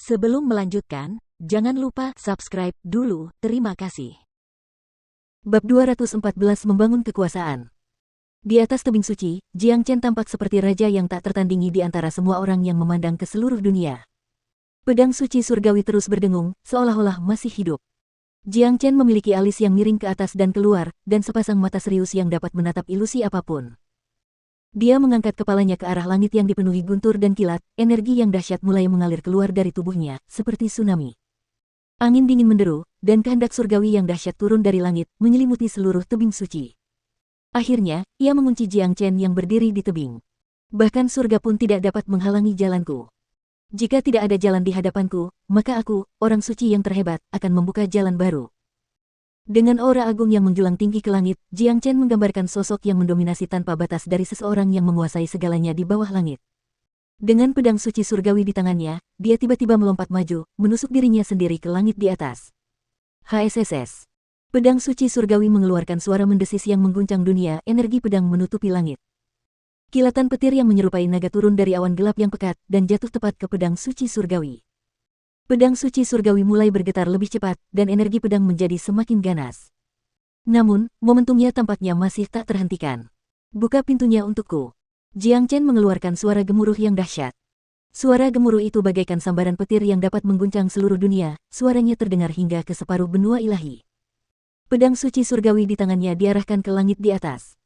Sebelum melanjutkan, jangan lupa subscribe dulu, terima kasih. Bab 214 Membangun Kekuasaan. Di atas tebing suci, Jiang Chen tampak seperti raja yang tak tertandingi di antara semua orang yang memandang ke seluruh dunia. Pedang suci surgawi terus berdengung, seolah-olah masih hidup. Jiang Chen memiliki alis yang miring ke atas dan keluar, dan sepasang mata serius yang dapat menatap ilusi apapun. Dia mengangkat kepalanya ke arah langit yang dipenuhi guntur dan kilat, energi yang dahsyat mulai mengalir keluar dari tubuhnya, seperti tsunami. Angin dingin menderu, dan kehendak surgawi yang dahsyat turun dari langit, menyelimuti seluruh tebing suci. Akhirnya, ia mengunci Jiang Chen yang berdiri di tebing. Bahkan surga pun tidak dapat menghalangi jalanku. Jika tidak ada jalan di hadapanku, maka aku, orang suci yang terhebat, akan membuka jalan baru. Dengan aura agung yang menjulang tinggi ke langit, Jiang Chen menggambarkan sosok yang mendominasi tanpa batas dari seseorang yang menguasai segalanya di bawah langit. Dengan pedang suci surgawi di tangannya, dia tiba-tiba melompat maju, menusuk dirinya sendiri ke langit di atas. HSSS. Pedang suci surgawi mengeluarkan suara mendesis yang mengguncang dunia, energi pedang menutupi langit. Kilatan petir yang menyerupai naga turun dari awan gelap yang pekat, dan jatuh tepat ke pedang suci surgawi. Pedang suci surgawi mulai bergetar lebih cepat, dan energi pedang menjadi semakin ganas. Namun, momentumnya tampaknya masih tak terhentikan. Buka pintunya untukku. Jiang Chen mengeluarkan suara gemuruh yang dahsyat. Suara gemuruh itu bagaikan sambaran petir yang dapat mengguncang seluruh dunia, suaranya terdengar hingga ke separuh benua ilahi. Pedang suci surgawi di tangannya diarahkan ke langit di atas.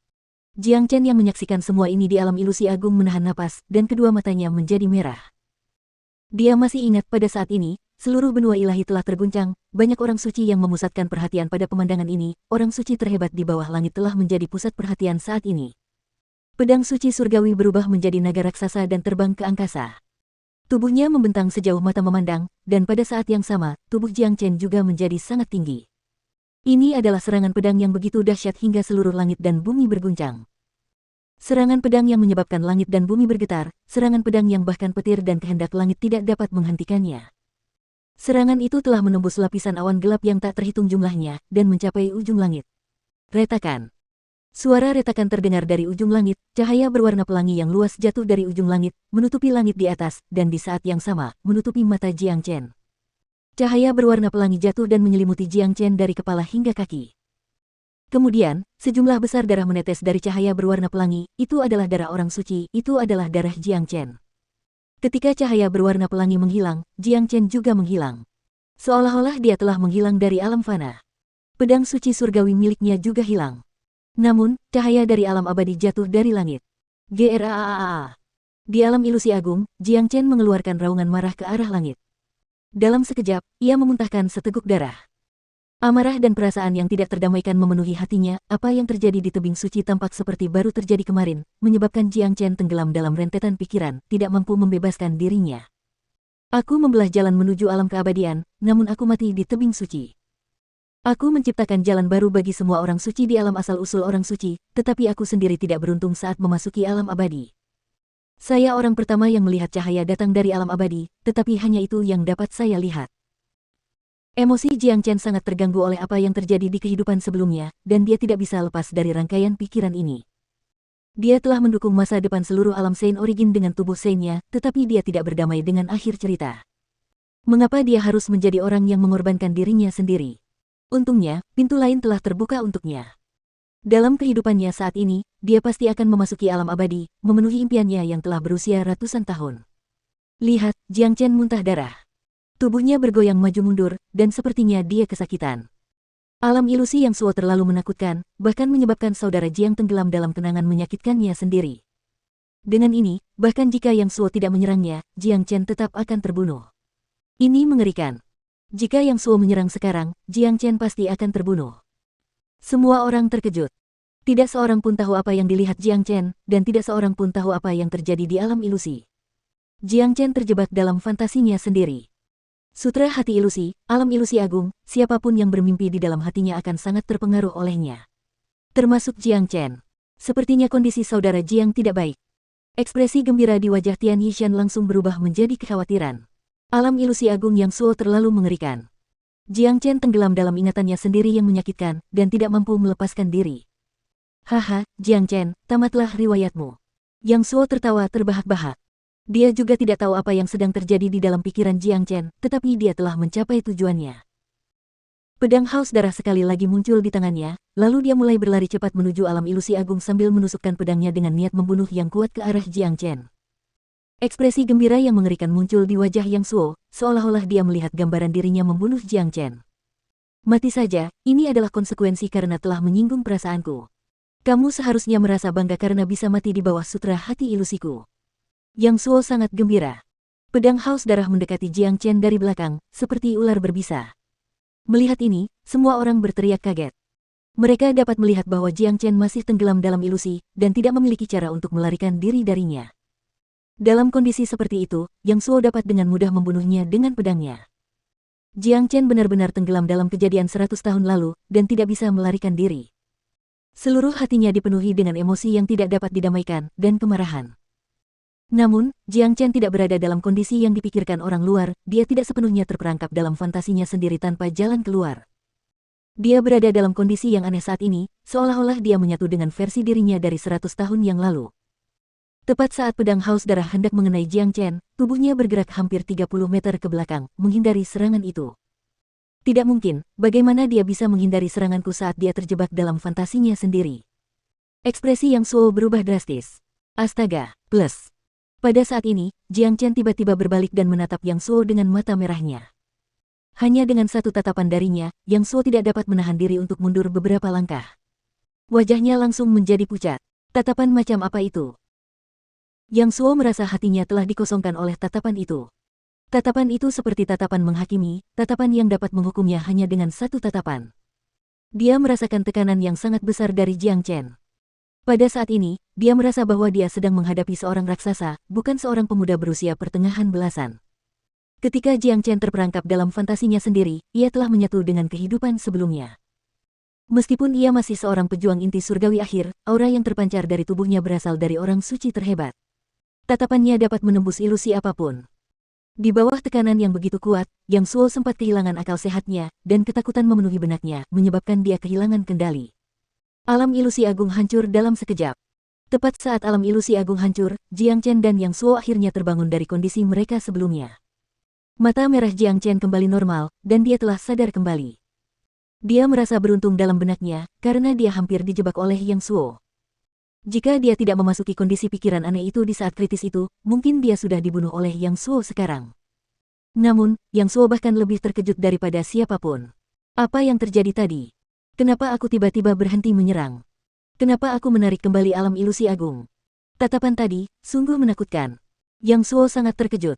Jiang Chen yang menyaksikan semua ini di alam ilusi agung menahan napas, dan kedua matanya menjadi merah. Dia masih ingat pada saat ini, seluruh benua ilahi telah terguncang, banyak orang suci yang memusatkan perhatian pada pemandangan ini, orang suci terhebat di bawah langit telah menjadi pusat perhatian saat ini. Pedang suci surgawi berubah menjadi naga raksasa dan terbang ke angkasa. Tubuhnya membentang sejauh mata memandang, dan pada saat yang sama, tubuh Jiang Chen juga menjadi sangat tinggi. Ini adalah serangan pedang yang begitu dahsyat hingga seluruh langit dan bumi berguncang. Serangan pedang yang menyebabkan langit dan bumi bergetar, serangan pedang yang bahkan petir dan kehendak langit tidak dapat menghentikannya. Serangan itu telah menembus lapisan awan gelap yang tak terhitung jumlahnya, dan mencapai ujung langit. Retakan. Suara retakan terdengar dari ujung langit, cahaya berwarna pelangi yang luas jatuh dari ujung langit, menutupi langit di atas, dan di saat yang sama, menutupi mata Jiang Chen. Cahaya berwarna pelangi jatuh dan menyelimuti Jiang Chen dari kepala hingga kaki. Kemudian, sejumlah besar darah menetes dari cahaya berwarna pelangi, itu adalah darah orang suci, itu adalah darah Jiang Chen. Ketika cahaya berwarna pelangi menghilang, Jiang Chen juga menghilang. Seolah-olah dia telah menghilang dari alam fana. Pedang suci surgawi miliknya juga hilang. Namun, cahaya dari alam abadi jatuh dari langit. GRAAA. Di alam ilusi agung, Jiang Chen mengeluarkan raungan marah ke arah langit. Dalam sekejap, ia memuntahkan seteguk darah. Amarah dan perasaan yang tidak terdamaikan memenuhi hatinya, apa yang terjadi di tebing suci tampak seperti baru terjadi kemarin, menyebabkan Jiang Chen tenggelam dalam rentetan pikiran, tidak mampu membebaskan dirinya. Aku membelah jalan menuju alam keabadian, namun aku mati di tebing suci. Aku menciptakan jalan baru bagi semua orang suci di alam asal-usul orang suci, tetapi aku sendiri tidak beruntung saat memasuki alam abadi. Saya orang pertama yang melihat cahaya datang dari alam abadi, tetapi hanya itu yang dapat saya lihat. Emosi Jiang Chen sangat terganggu oleh apa yang terjadi di kehidupan sebelumnya, dan dia tidak bisa lepas dari rangkaian pikiran ini. Dia telah mendukung masa depan seluruh alam Saint Origin dengan tubuh Saint-nya, tetapi dia tidak berdamai dengan akhir cerita. Mengapa dia harus menjadi orang yang mengorbankan dirinya sendiri? Untungnya, pintu lain telah terbuka untuknya. Dalam kehidupannya saat ini, dia pasti akan memasuki alam abadi, memenuhi impiannya yang telah berusia ratusan tahun. Lihat, Jiang Chen muntah darah. Tubuhnya bergoyang maju mundur, dan sepertinya dia kesakitan. Alam ilusi yang suo terlalu menakutkan, bahkan menyebabkan saudara Jiang tenggelam dalam kenangan menyakitkannya sendiri. Dengan ini, bahkan jika yang suo tidak menyerangnya, Jiang Chen tetap akan terbunuh. Ini mengerikan. Jika yang suo menyerang sekarang, Jiang Chen pasti akan terbunuh. Semua orang terkejut. Tidak seorang pun tahu apa yang dilihat Jiang Chen, dan tidak seorang pun tahu apa yang terjadi di alam ilusi. Jiang Chen terjebak dalam fantasinya sendiri. Sutra hati ilusi, alam ilusi agung, siapapun yang bermimpi di dalam hatinya akan sangat terpengaruh olehnya. Termasuk Jiang Chen. Sepertinya kondisi saudara Jiang tidak baik. Ekspresi gembira di wajah Tian Yishan langsung berubah menjadi kekhawatiran. Alam ilusi agung yang suo terlalu mengerikan. Jiang Chen tenggelam dalam ingatannya sendiri yang menyakitkan, dan tidak mampu melepaskan diri. Haha, Jiang Chen, tamatlah riwayatmu. Yang suo tertawa terbahak-bahak. Dia juga tidak tahu apa yang sedang terjadi di dalam pikiran Jiang Chen, tetapi dia telah mencapai tujuannya. Pedang haus darah sekali lagi muncul di tangannya, lalu dia mulai berlari cepat menuju alam ilusi agung sambil menusukkan pedangnya dengan niat membunuh yang kuat ke arah Jiang Chen. Ekspresi gembira yang mengerikan muncul di wajah Yang Suo, seolah-olah dia melihat gambaran dirinya membunuh Jiang Chen. Mati saja, ini adalah konsekuensi karena telah menyinggung perasaanku. Kamu seharusnya merasa bangga karena bisa mati di bawah sutra hati ilusiku. Yang Suo sangat gembira. Pedang haus darah mendekati Jiang Chen dari belakang, seperti ular berbisa. Melihat ini, semua orang berteriak kaget. Mereka dapat melihat bahwa Jiang Chen masih tenggelam dalam ilusi, dan tidak memiliki cara untuk melarikan diri darinya. Dalam kondisi seperti itu, Yang Suo dapat dengan mudah membunuhnya dengan pedangnya. Jiang Chen benar-benar tenggelam dalam kejadian 100 tahun lalu, dan tidak bisa melarikan diri. Seluruh hatinya dipenuhi dengan emosi yang tidak dapat didamaikan, dan kemarahan. Namun, Jiang Chen tidak berada dalam kondisi yang dipikirkan orang luar, dia tidak sepenuhnya terperangkap dalam fantasinya sendiri tanpa jalan keluar. Dia berada dalam kondisi yang aneh saat ini, seolah-olah dia menyatu dengan versi dirinya dari 100 tahun yang lalu. Tepat saat pedang haus darah hendak mengenai Jiang Chen, tubuhnya bergerak hampir 30 meter ke belakang, menghindari serangan itu. Tidak mungkin, bagaimana dia bisa menghindari seranganku saat dia terjebak dalam fantasinya sendiri. Ekspresi Yang Suo berubah drastis. Astaga, plus. Pada saat ini, Jiang Chen tiba-tiba berbalik dan menatap Yang Suo dengan mata merahnya. Hanya dengan satu tatapan darinya, Yang Suo tidak dapat menahan diri untuk mundur beberapa langkah. Wajahnya langsung menjadi pucat. Tatapan macam apa itu? Yang Suo merasa hatinya telah dikosongkan oleh tatapan itu. Tatapan itu seperti tatapan menghakimi, tatapan yang dapat menghukumnya hanya dengan satu tatapan. Dia merasakan tekanan yang sangat besar dari Jiang Chen. Pada saat ini, dia merasa bahwa dia sedang menghadapi seorang raksasa, bukan seorang pemuda berusia pertengahan belasan. Ketika Jiang Chen terperangkap dalam fantasinya sendiri, ia telah menyatu dengan kehidupan sebelumnya. Meskipun ia masih seorang pejuang inti surgawi akhir, aura yang terpancar dari tubuhnya berasal dari orang suci terhebat. Tatapannya dapat menembus ilusi apapun. Di bawah tekanan yang begitu kuat, Yang Suo sempat kehilangan akal sehatnya, dan ketakutan memenuhi benaknya, menyebabkan dia kehilangan kendali. Alam ilusi agung hancur dalam sekejap. Tepat saat alam ilusi agung hancur, Jiang Chen dan Yang Suo akhirnya terbangun dari kondisi mereka sebelumnya. Mata merah Jiang Chen kembali normal, dan dia telah sadar kembali. Dia merasa beruntung dalam benaknya, karena dia hampir dijebak oleh Yang Suo. Jika dia tidak memasuki kondisi pikiran aneh itu di saat kritis itu, mungkin dia sudah dibunuh oleh Yang Suo sekarang. Namun, Yang Suo bahkan lebih terkejut daripada siapapun. Apa yang terjadi tadi? Kenapa aku tiba-tiba berhenti menyerang? Kenapa aku menarik kembali alam ilusi agung? Tatapan tadi, sungguh menakutkan. Yang Suo sangat terkejut.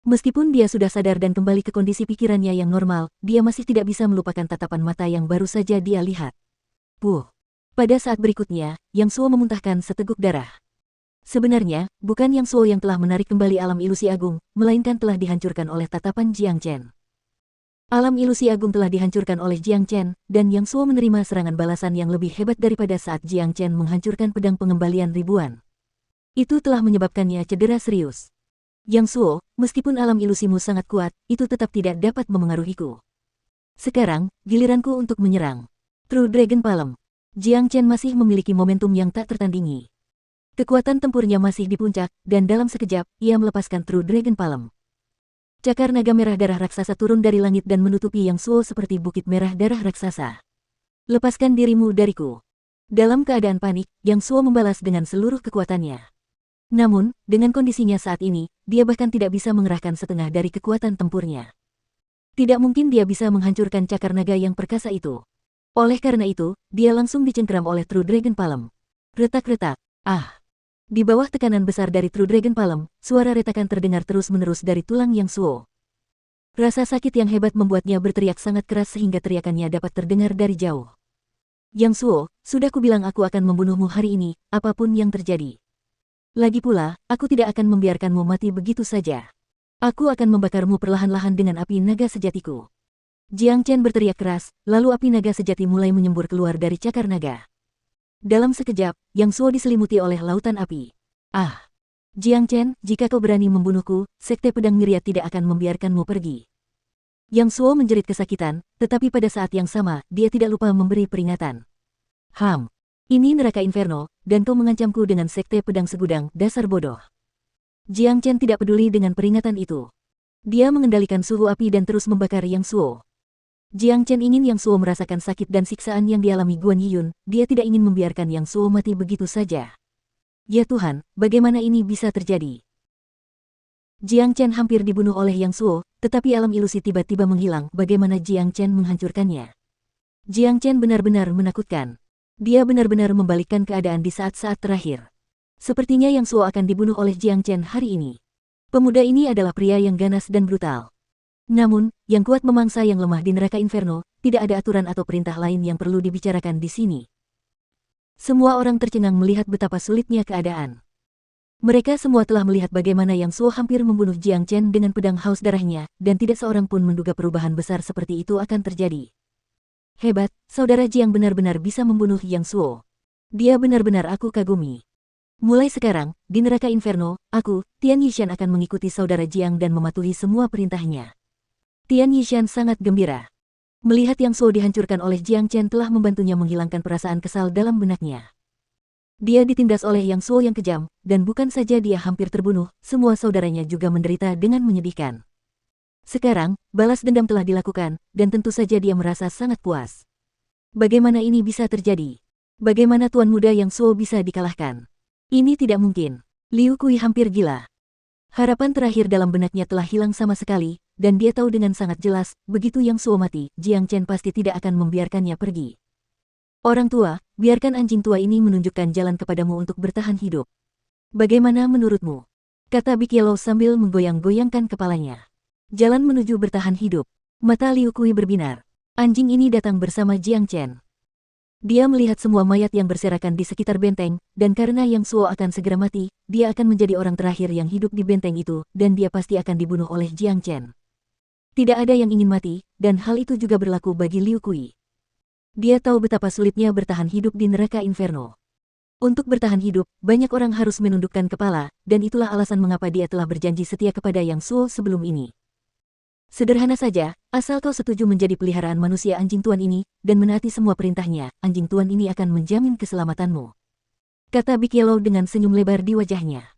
Meskipun dia sudah sadar dan kembali ke kondisi pikirannya yang normal, dia masih tidak bisa melupakan tatapan mata yang baru saja dia lihat. Puh! Pada saat berikutnya, Yang Suo memuntahkan seteguk darah. Sebenarnya, bukan Yang Suo yang telah menarik kembali alam ilusi agung, melainkan telah dihancurkan oleh tatapan Jiang Chen. Alam ilusi agung telah dihancurkan oleh Jiang Chen, dan Yang Suo menerima serangan balasan yang lebih hebat daripada saat Jiang Chen menghancurkan pedang pengembalian ribuan. Itu telah menyebabkannya cedera serius. Yang Suo, meskipun alam ilusimu sangat kuat, itu tetap tidak dapat memengaruhiku. Sekarang, giliranku untuk menyerang. True Dragon Palm. Jiang Chen masih memiliki momentum yang tak tertandingi. Kekuatan tempurnya masih di puncak, dan dalam sekejap, ia melepaskan True Dragon Palm. Cakar naga merah darah raksasa turun dari langit dan menutupi Yang Suo seperti bukit merah darah raksasa. Lepaskan dirimu dariku. Dalam keadaan panik, Yang Suo membalas dengan seluruh kekuatannya. Namun, dengan kondisinya saat ini, dia bahkan tidak bisa mengerahkan setengah dari kekuatan tempurnya. Tidak mungkin dia bisa menghancurkan cakar naga yang perkasa itu. Oleh karena itu, dia langsung dicengkeram oleh True Dragon Palm. Retak-retak. Ah! Di bawah tekanan besar dari True Dragon Palm, suara retakan terdengar terus-menerus dari tulang Yang Suo. Rasa sakit yang hebat membuatnya berteriak sangat keras sehingga teriakannya dapat terdengar dari jauh. Yang Suo, sudah kubilang aku akan membunuhmu hari ini, apapun yang terjadi. Lagi pula, aku tidak akan membiarkanmu mati begitu saja. Aku akan membakarmu perlahan-lahan dengan api naga sejatiku. Jiang Chen berteriak keras, lalu api naga sejati mulai menyembur keluar dari cakar naga. Dalam sekejap, Yang Suo diselimuti oleh lautan api. Ah! Jiang Chen, jika kau berani membunuhku, Sekte Pedang Myriad tidak akan membiarkanmu pergi. Yang Suo menjerit kesakitan, tetapi pada saat yang sama, dia tidak lupa memberi peringatan. Ini neraka inferno, dan kau mengancamku dengan Sekte Pedang Segudang, dasar bodoh. Jiang Chen tidak peduli dengan peringatan itu. Dia mengendalikan suhu api dan terus membakar Yang Suo. Jiang Chen ingin Yang Suo merasakan sakit dan siksaan yang dialami Guan Yiyun, dia tidak ingin membiarkan Yang Suo mati begitu saja. Ya Tuhan, bagaimana ini bisa terjadi? Jiang Chen hampir dibunuh oleh Yang Suo, tetapi alam ilusi tiba-tiba menghilang. Bagaimana Jiang Chen menghancurkannya? Jiang Chen benar-benar menakutkan. Dia benar-benar membalikkan keadaan di saat-saat terakhir. Sepertinya Yang Suo akan dibunuh oleh Jiang Chen hari ini. Pemuda ini adalah pria yang ganas dan brutal. Namun, yang kuat memangsa yang lemah di neraka inferno, tidak ada aturan atau perintah lain yang perlu dibicarakan di sini. Semua orang tercengang melihat betapa sulitnya keadaan. Mereka semua telah melihat bagaimana Yang Suo hampir membunuh Jiang Chen dengan pedang haus darahnya, dan tidak seorang pun menduga perubahan besar seperti itu akan terjadi. Hebat, saudara Jiang benar-benar bisa membunuh Yang Suo. Dia benar-benar aku kagumi. Mulai sekarang, di neraka inferno, aku, Tian Yishan akan mengikuti saudara Jiang dan mematuhi semua perintahnya. Tian Yishan sangat gembira. Melihat Yang Suo dihancurkan oleh Jiang Chen telah membantunya menghilangkan perasaan kesal dalam benaknya. Dia ditindas oleh Yang Suo yang kejam, dan bukan saja dia hampir terbunuh, semua saudaranya juga menderita dengan menyedihkan. Sekarang, balas dendam telah dilakukan, dan tentu saja dia merasa sangat puas. Bagaimana ini bisa terjadi? Bagaimana Tuan Muda Yang Suo bisa dikalahkan? Ini tidak mungkin. Liu Kui hampir gila. Harapan terakhir dalam benaknya telah hilang sama sekali, dan dia tahu dengan sangat jelas, begitu Yang Suo mati, Jiang Chen pasti tidak akan membiarkannya pergi. Orang tua, biarkan anjing tua ini menunjukkan jalan kepadamu untuk bertahan hidup. Bagaimana menurutmu? Kata Big Yellow sambil menggoyang-goyangkan kepalanya. Jalan menuju bertahan hidup. Mata Liu Kui berbinar. Anjing ini datang bersama Jiang Chen. Dia melihat semua mayat yang berserakan di sekitar benteng, dan karena Yang Suo akan segera mati, dia akan menjadi orang terakhir yang hidup di benteng itu, dan dia pasti akan dibunuh oleh Jiang Chen. Tidak ada yang ingin mati, dan hal itu juga berlaku bagi Liu Kui. Dia tahu betapa sulitnya bertahan hidup di neraka inferno. Untuk bertahan hidup, banyak orang harus menundukkan kepala, dan itulah alasan mengapa dia telah berjanji setia kepada Yang Suo sebelum ini. Sederhana saja, asal kau setuju menjadi peliharaan manusia anjing tuan ini, dan menaati semua perintahnya, anjing tuan ini akan menjamin keselamatanmu. Kata Big Yellow dengan senyum lebar di wajahnya.